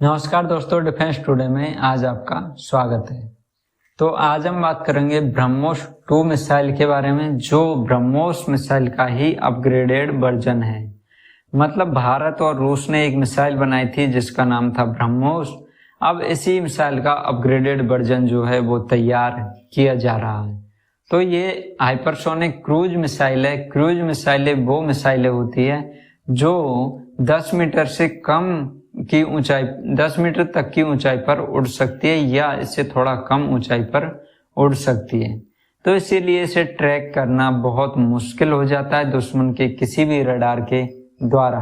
नमस्कार दोस्तों, defence today में आज आपका स्वागत है। तो आज हम बात करेंगे ब्रह्मोस 2 मिसाइल के बारे में, जो ब्रह्मोस मिसाइल का ही अपग्रेडेड वर्जन है। मतलब भारत और रूस ने एक मिसाइल बनाई थी जिसका नाम था ब्रह्मोस। अब इसी मिसाइल का अपग्रेडेड वर्जन जो है वो तैयार किया जा रहा है। तो ये हाइपरसोनिक क्रूज मिसाइल है। क्रूज मिसाइलें वो मिसाइलें होती है जो 10 मीटर से कम की ऊंचाई 10 मीटर तक की ऊंचाई पर उड़ सकती है या इससे थोड़ा कम ऊंचाई पर उड़ सकती है। तो इसीलिए इसे ट्रैक करना बहुत मुश्किल हो जाता है दुश्मन के किसी भी रडार के द्वारा,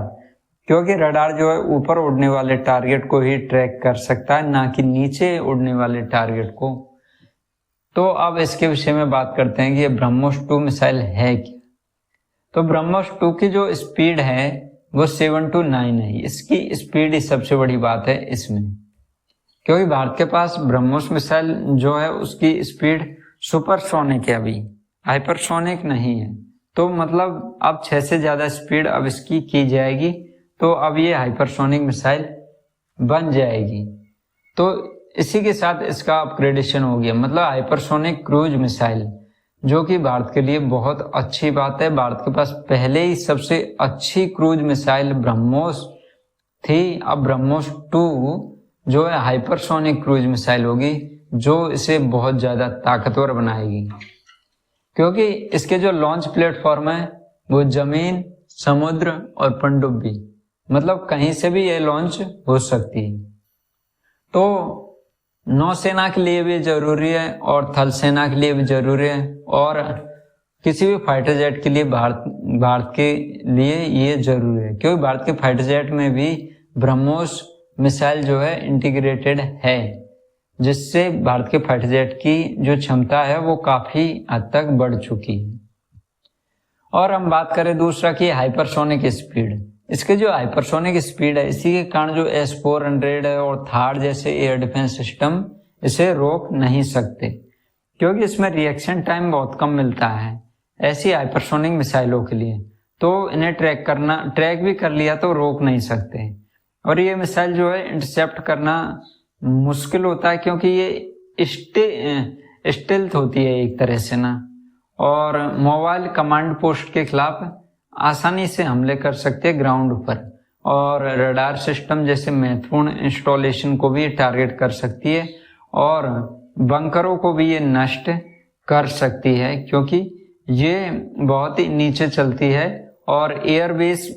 क्योंकि रडार जो है ऊपर उड़ने वाले टारगेट को ही ट्रैक कर सकता है, ना कि नीचे उड़ने वाले टारगेट को। तो अब इसके विषय में बात करते हैं कि ये ब्रह्मोस 2 मिसाइल है क्या। तो ब्रह्मोस 2 की जो स्पीड है वो 7 to 9 है। इसकी स्पीड ही सबसे बड़ी बात है इसमें, क्योंकि भारत के पास ब्रह्मोस मिसाइल जो है उसकी स्पीड सुपरसोनिक है, अभी हाइपरसोनिक नहीं है। तो मतलब अब 6 से ज्यादा स्पीड अब इसकी की जाएगी, तो अब ये हाइपरसोनिक मिसाइल बन जाएगी। तो इसी के साथ इसका अपग्रेडेशन हो गया, मतलब हाइपरसोनिक क्रूज मिसाइल, जो कि भारत के लिए बहुत अच्छी बात है। भारत के पास पहले ही सबसे अच्छी क्रूज मिसाइल ब्रह्मोस थी। अब ब्रह्मोस 2 जो है हाइपरसोनिक क्रूज मिसाइल होगी, जो इसे बहुत ज्यादा ताकतवर बनाएगी, क्योंकि इसके जो लॉन्च प्लेटफॉर्म है वो जमीन, समुद्र और पनडुब्बी, मतलब कहीं से भी ये लॉन्च हो सकती है। तो नौसेना के लिए भी जरूरी है और थल सेना के लिए भी जरूरी है, और किसी भी फाइटर जेट के लिए भारत के लिए ये जरूरी है, क्योंकि भारत के फाइटर जेट में भी ब्रह्मोस मिसाइल जो है इंटीग्रेटेड है, जिससे भारत के फाइटर जेट की जो क्षमता है वो काफी हद तक बढ़ चुकी है। और हम बात करें दूसरा की हाइपरसोनिक स्पीड। इसके जो हाइपरसोनिक स्पीड है, इसी के कारण जो S-400 है और थार जैसे एयर डिफेंस सिस्टम इसे रोक नहीं सकते, क्योंकि इसमें रिएक्शन टाइम बहुत कम मिलता है ऐसी हाइपरसोनिक मिसाइलों के लिए। तो इन्हें ट्रैक भी कर लिया तो रोक नहीं सकते। और ये मिसाइल जो है इंटरसेप्ट करना मुश्किल होता है, क्योंकि ये स्टेल्थ होती है एक तरह से ना, और मोबाइल कमांड पोस्ट के खिलाफ आसानी से हमले कर सकते हैं ग्राउंड पर, और रडार सिस्टम जैसे महत्वपूर्ण इंस्टॉलेशन को भी टारगेट कर सकती है, और बंकरों को भी ये नष्ट कर सकती है, क्योंकि ये बहुत ही नीचे चलती है। और एयरबेस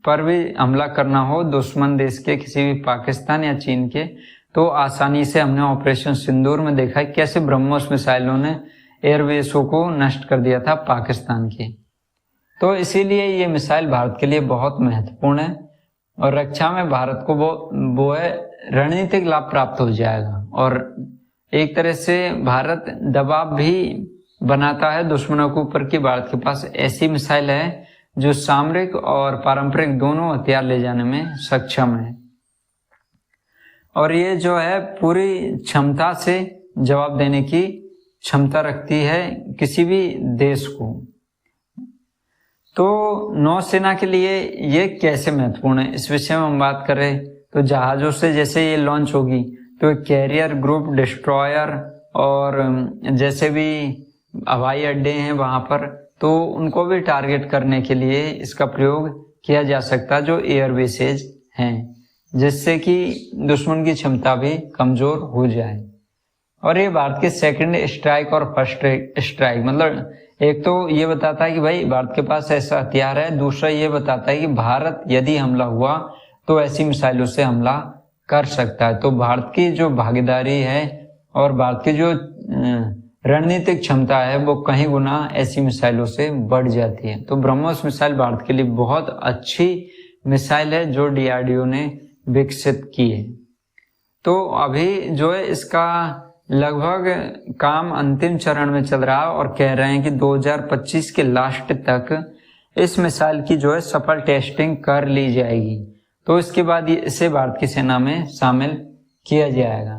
पर भी हमला करना हो दुश्मन देश के, किसी भी पाकिस्तान या चीन के, तो आसानी से हमने ऑपरेशन सिंदूर में देखा है कैसे ब्रह्मोस मिसाइलों ने एयरबेसों को नष्ट कर दिया था पाकिस्तान की। तो इसीलिए ये मिसाइल भारत के लिए बहुत महत्वपूर्ण है, और रक्षा में भारत को वो है रणनीतिक लाभ प्राप्त हो जाएगा, और एक तरह से भारत दबाव भी बनाता है दुश्मनों के ऊपर कि भारत के पास ऐसी मिसाइल है जो सामरिक और पारंपरिक दोनों हथियार ले जाने में सक्षम है, और ये जो है पूरी क्षमता से जवाब देने की क्षमता रखती है किसी भी देश को। तो नौसेना के लिए ये कैसे महत्वपूर्ण है, इस विषय में हम बात करें तो जहाजों से जैसे ये लॉन्च होगी तो कैरियर ग्रुप, डिस्ट्रॉयर और जैसे भी हवाई अड्डे हैं वहां पर, तो उनको भी टारगेट करने के लिए इसका प्रयोग किया जा सकता है जो एयरबेसेज हैं, जिससे कि दुश्मन की क्षमता भी कमजोर हो जाए। और ये भारत के सेकंड स्ट्राइक और फर्स्ट स्ट्राइक, मतलब एक तो ये बताता है कि भाई भारत के पास ऐसा हथियार है, दूसरा ये बताता है कि भारत यदि हमला हुआ तो ऐसी मिसाइलों से हमला कर सकता है। तो भारत की जो भागीदारी है और भारत की जो रणनीतिक क्षमता है वो कहीं गुना ऐसी मिसाइलों से बढ़ जाती है। तो ब्रह्मोस मिसाइल भारत के लिए बहुत अच्छी मिसाइल है जो DRDO ने विकसित की है। तो अभी जो है इसका लगभग काम अंतिम चरण में चल रहा है, और कह रहे हैं कि 2025 के लास्ट तक इस मिसाइल की जो है सफल टेस्टिंग कर ली जाएगी। तो इसके बाद इसे भारत की सेना में शामिल किया जाएगा।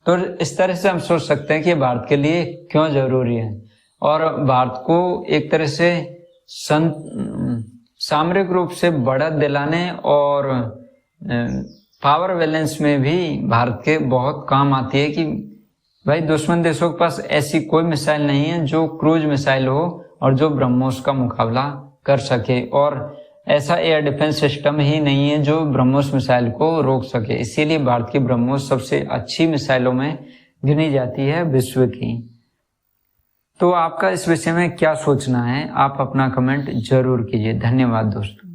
तो इस तरह से हम सोच सकते हैं कि भारत के लिए क्यों जरूरी है, और भारत को एक तरह से सामरिक रूप से बढ़त दिलाने और पावर बैलेंस में भी भारत के बहुत काम आती है कि भाई दुश्मन देशों के पास ऐसी कोई मिसाइल नहीं है जो क्रूज मिसाइल हो और जो ब्रह्मोस का मुकाबला कर सके, और ऐसा एयर डिफेंस सिस्टम ही नहीं है जो ब्रह्मोस मिसाइल को रोक सके। इसीलिए भारत की ब्रह्मोस सबसे अच्छी मिसाइलों में गिनी जाती है विश्व की। तो आपका इस विषय में क्या सोचना है, आप अपना कमेंट जरूर कीजिए। धन्यवाद दोस्तों।